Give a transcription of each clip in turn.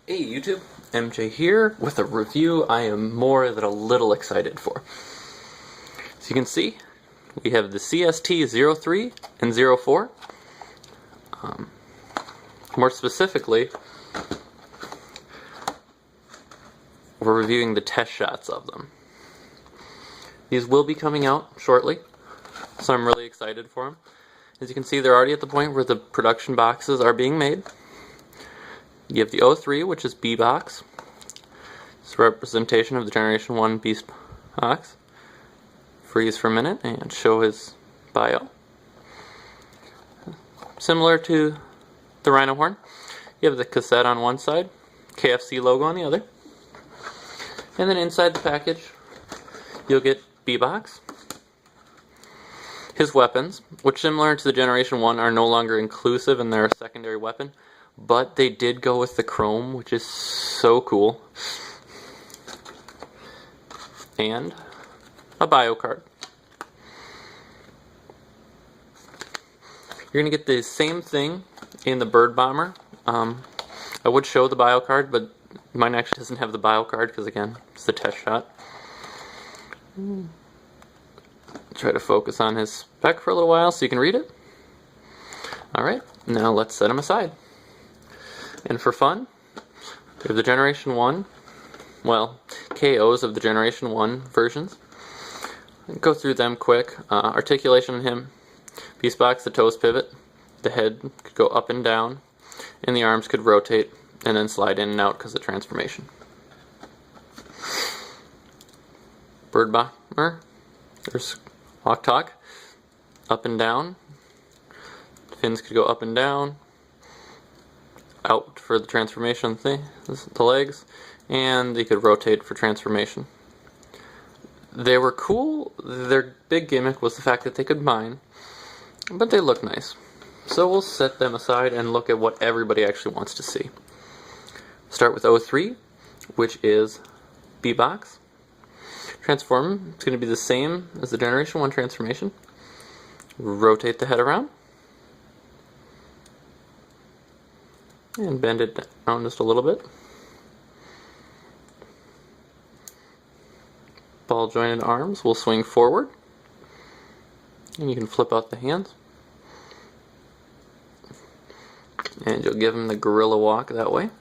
Hey YouTube, MJ here with a review I am more than a little excited for. So you can see, we have the CST03 and 04. More specifically, we're reviewing the test shots of them. These will be coming out shortly, so I'm really excited for them. As you can see, they're already at the point where the production boxes are being made. You have the 03, which is beastbox. It's a representation of the Generation 1 beastbox. Freeze for a minute and show his bio. Similar to the Rhino horn, you have the cassette on one side, KFC logo on the other. And then inside the package, you'll get beastbox. His weapons, which similar to the Generation 1 are no longer inclusive in their secondary weapon, but they did go with the chrome, which is so cool. And a bio card. You're going to get the same thing in the Birdbomber. I would show the bio card, but mine actually doesn't have the bio card because, again, it's the test shot. Try to focus on his spec for a little while so you can read it. Alright, now let's set him aside. And for fun, we have the Generation 1, well, KOs of the Generation 1 versions. Go through them quick. Articulation on him, beastbox, the toes pivot, the head could go up and down, and the arms could rotate and then slide in and out because of transformation. Birdbomber, there's squawktalk, up and down, fins could go up and down, out for the transformation thing, the legs, and they could rotate for transformation. They were cool. Their big gimmick was the fact that they could mine, but they look nice. So we'll set them aside and look at what everybody actually wants to see. Start with 03, which is beastbox. Transform, it's going to be the same as the Generation 1 transformation. Rotate the head around. And bend it down just a little bit. Ball jointed arms will swing forward. And you can flip out the hands. And you'll give him the gorilla walk that way.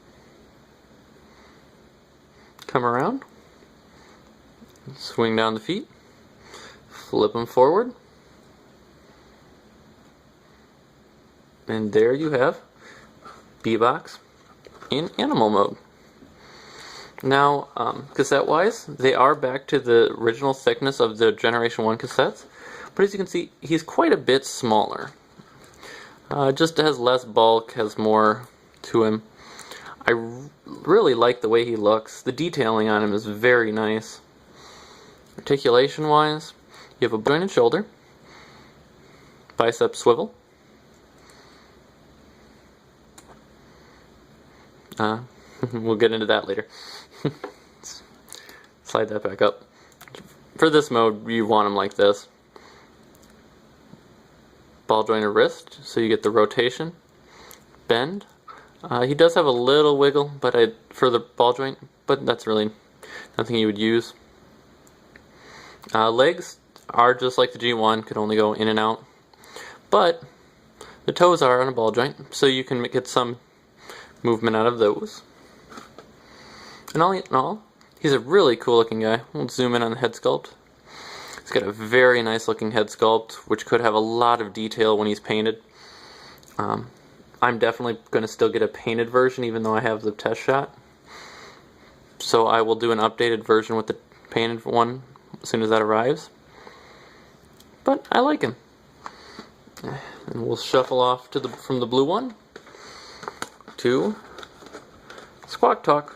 Come around. Swing down the feet. Flip them forward. And there you have beastbox in animal mode. Now, cassette wise, they are back to the original thickness of the Generation 1 cassettes, but as you can see, he's quite a bit smaller. Just has less bulk, has more to him. I really like the way he looks. The detailing on him is very nice. Articulation wise, you have a jointed shoulder, bicep swivel, we'll get into that later. Slide that back up. For this mode, you want them like this. Ball jointed wrist, so you get the rotation. Bend. He does have a little wiggle, but for the ball joint, but that's really nothing you would use. Legs are just like the G1, could only go in and out. But the toes are on a ball joint, so you can get some movement out of those. And all in all, he's a really cool looking guy. We'll zoom in on the head sculpt. He's got a very nice looking head sculpt, which could have a lot of detail when he's painted. I'm definitely going to still get a painted version, even though I have the test shot. So I will do an updated version with the painted one as soon as that arrives. But I like him. And we'll shuffle off to from the blue one to squawktalk.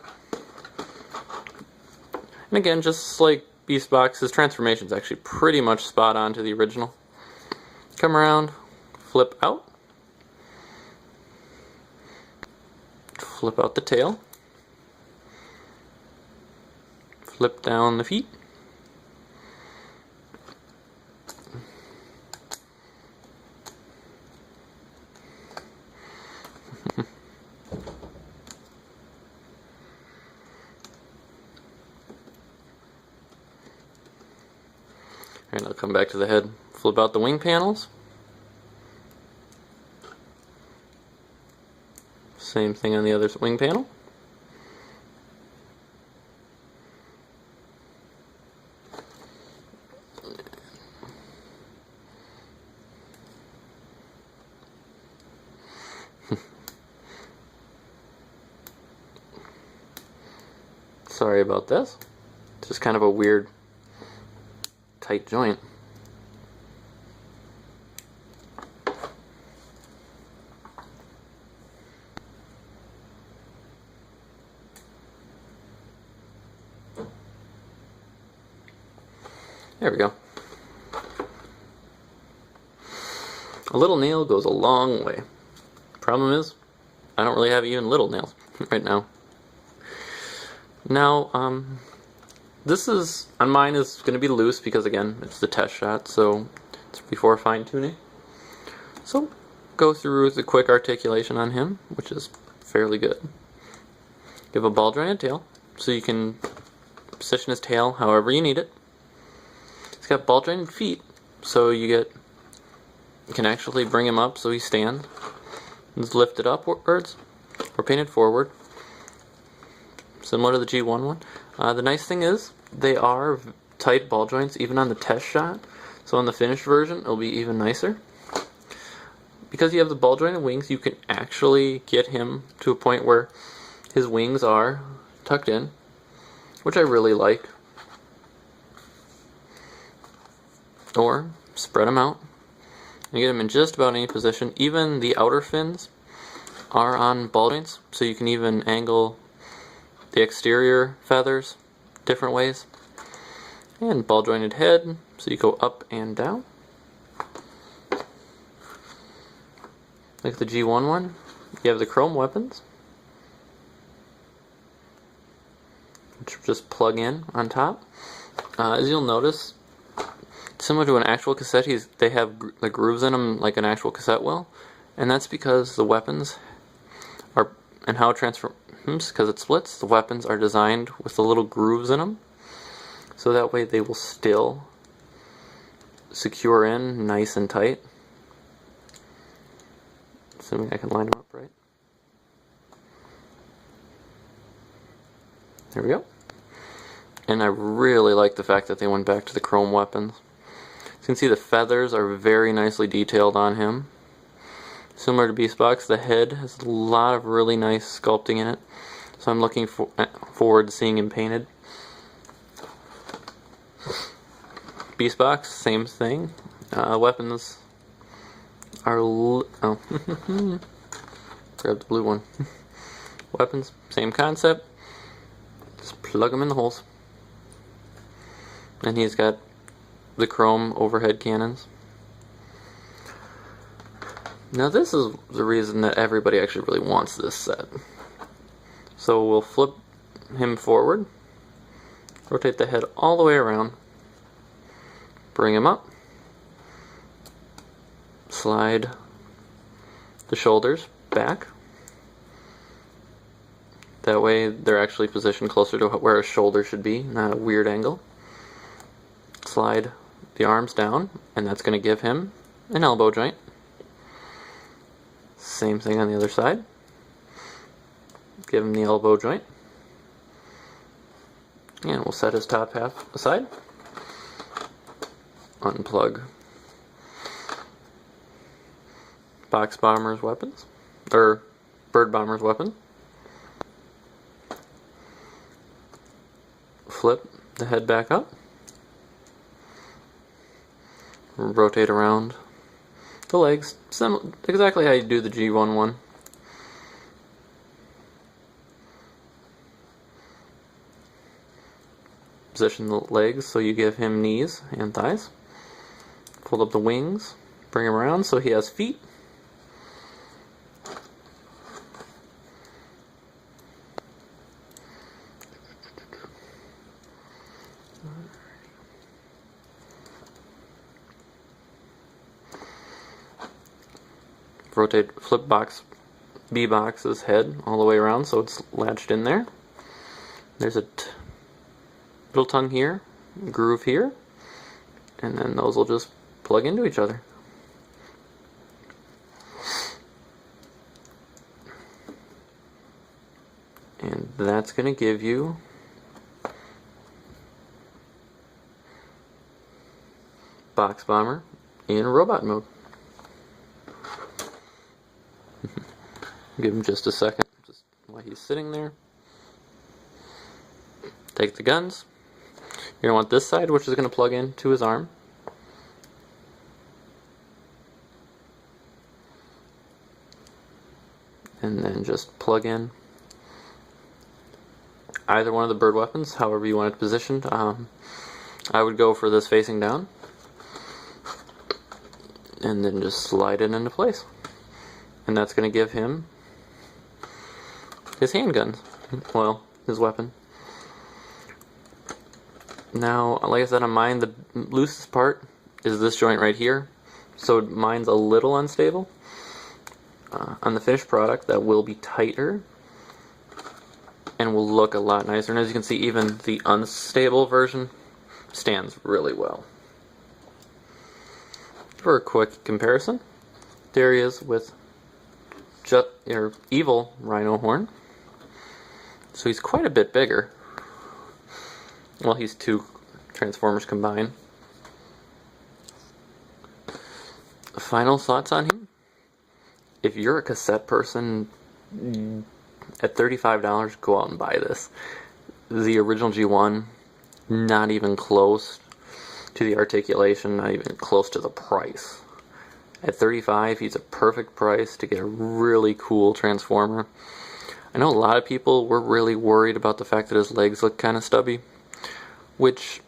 And again, just like beastbox, his transformation is actually pretty much spot on to the original. Come around, flip out, flip out the tail, flip down the feet, come back to the head, flip out the wing panels. Same thing on the other wing panel. Sorry about this. It's just kind of a weird, tight joint. There we go. A little nail goes a long way. Problem is, I don't really have even little nails right now. Now, this is, on mine is going to be loose because again, it's the test shot, so it's before fine tuning. So, go through the quick articulation on him, which is fairly good. Give a ball jointed tail, so you can position his tail however you need it. He's got ball jointed feet, so you can actually bring him up so he stands. He's lifted upwards or painted forward, similar to the G1 one. The nice thing is they are tight ball joints even on the test shot, so on the finished version it'll be even nicer. Because you have the ball jointed wings, you can actually get him to a point where his wings are tucked in, which I really like. Or spread them out and get them in just about any position. Even the outer fins are on ball joints, so you can even angle the exterior feathers different ways. And ball jointed head, so you go up and down. Like the G1 one, you have the chrome weapons, which just plug in on top. As you'll notice, similar to an actual cassette, they have the grooves in them like an actual cassette will, and that's because the weapons are, and how it transforms, because it splits, the weapons are designed with the little grooves in them, so that way they will still secure in nice and tight. Assuming I can line them up right. There we go. And I really like the fact that they went back to the chrome weapons. You can see the feathers are very nicely detailed on him. Similar to Beastbox, the head has a lot of really nice sculpting in it, so I'm looking forward to seeing him painted. Beastbox, same thing. Weapons are grab the blue one. Weapons, same concept. Just plug them in the holes. And he's got the chrome overhead cannons. Now this is the reason that everybody actually really wants this set. So we'll flip him forward, rotate the head all the way around, bring him up, slide the shoulders back. That way they're actually positioned closer to where a shoulder should be, not a weird angle. Slide the arms down, and that's going to give him an elbow joint. Same thing on the other side. Give him the elbow joint. And we'll set his top half aside. Unplug Box Bomber's weapons, or Birdbomber's weapon. Flip the head back up. Rotate around the legs, exactly how you do the G1 one. Position the legs so you give him knees and thighs. Fold up the wings, bring him around so he has feet. Rotate, flip B-box's head all the way around so it's latched in there. There's a little tongue here, groove here. and then those will just plug into each other. And that's going to give you Box Bomber in robot mode. Give him just a second, just while he's sitting there. Take the guns. You're going to want this side, which is going to plug into his arm. And then just plug in either one of the bird weapons, however you want it positioned. I would go for this facing down. And then just slide it into place. And that's going to give him his handguns. Well, his weapon. Now, like I said on mine, the loosest part is this joint right here. So mine's a little unstable. On the finished product, that will be tighter and will look a lot nicer. And as you can see, even the unstable version stands really well. For a quick comparison, there he is with your evil rhino horn. So he's quite a bit bigger. Well, he's two Transformers combined. Final thoughts on him? If you're a cassette person, at $35, go out and buy this. The original G1, not even close to the articulation, not even close to the price. At $35, he's a perfect price to get a really cool Transformer. I know a lot of people were really worried about the fact that his legs look kind of stubby, which,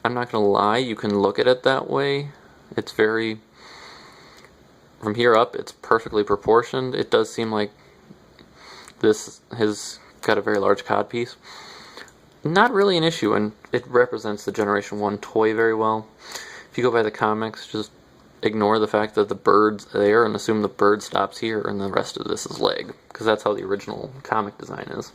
I'm not going to lie, you can look at it that way. It's very, from here up, it's perfectly proportioned. It does seem like this has got a very large codpiece. Not really an issue, and it represents the Generation 1 toy very well. If you go by the comics, just ignore the fact that the bird's there and assume the bird stops here and the rest of this is leg, because that's how the original comic design is.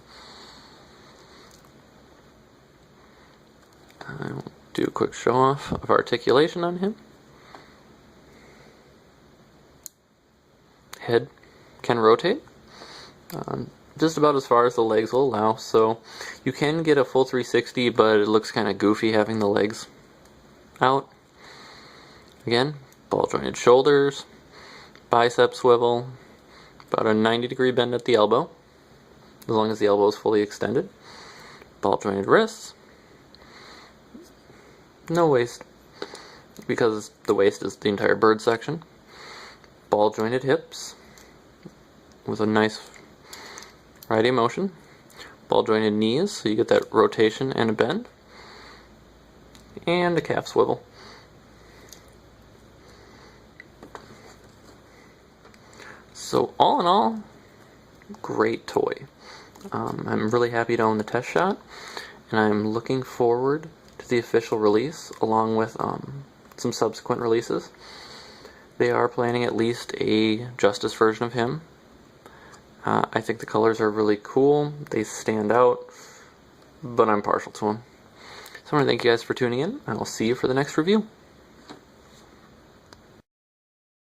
I will do a quick show off of articulation on him. Head can rotate just about as far as the legs will allow, so you can get a full 360, but it looks kind of goofy having the legs out. Again, ball jointed shoulders, bicep swivel, about a 90-degree bend at the elbow, as long as the elbow is fully extended. Ball jointed wrists, no waist, because the waist is the entire bird section. Ball jointed hips with a nice variety of motion. Ball jointed knees, so you get that rotation and a bend. And a calf swivel. So all in all, great toy. I'm really happy to own the test shot, and I'm looking forward to the official release, along with some subsequent releases. They are planning at least a Justice version of him. I think the colors are really cool. They stand out, but I'm partial to them. So I want to thank you guys for tuning in. I will see you for the next review.